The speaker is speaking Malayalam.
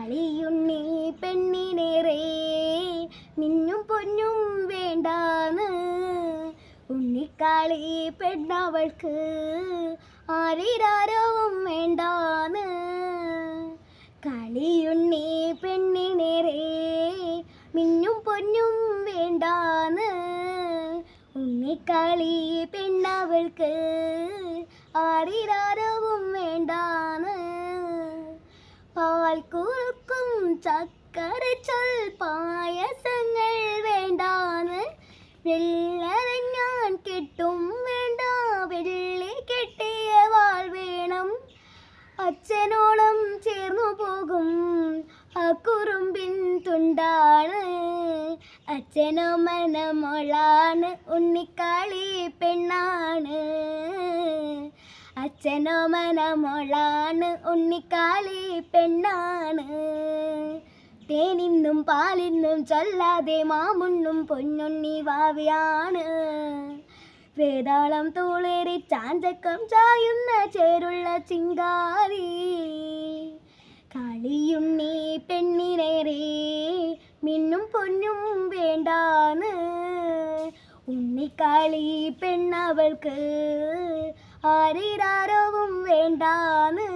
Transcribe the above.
കളിയുണ്ണി പെണ്ണിനേറെ മിന്നും പൊന്നും വേണ്ടാന്ന്. ഉണ്ണിക്കാളി പെണ്ണവൾക്ക് ആരിരാരവും വേണ്ടാന്ന്. കളിയുണ്ണി പെണ്ണിനേറെ മിന്നും പൊന്നും വേണ്ടാന്ന്. ഉണ്ണിക്കാളി പെണ്ണവൾക്ക് ആരിരാരവും വേണ്ടാന്ന്. പാൽ കുറുക്കും ചക്കര ചൊൽ പായസങ്ങൾ വേണ്ടാന്ന്. വെള്ളരഞ്ഞാൻ കെട്ടും വേണ്ട വെള്ളി കെട്ടിയ വാൾ വേണം. അച്ഛനോളം ചേർന്നു പോകും ആ കുറുമ്പിൻ തുണ്ടാണ്. അച്ഛനോ മനമോളാണ് ഉണ്ണിക്കാളി പെണ്ണാണ്. അച്ഛനോ മനമോളാണ് ഉണ്ണിക്കാളി പെണ്ണാണ്. തേനിന്നും പാലിന്നും ചൊല്ലാതെ മാമുണ്ണും പൊന്നുണ്ണി വാവിയാണ്. വേതാളം തൂളേറി ചാഞ്ചക്കം ചായുന്ന ചേരുള്ള ചിങ്കാരി. കളിയുണ്ണി പെണ്ണിനേറെ മിന്നും പൊന്നും വേണ്ടാന്ന്. ഉണ്ണിക്കാളി പെണ്ണവൾക്ക് ആരിരാരവും വേണ്ടാന്ന്.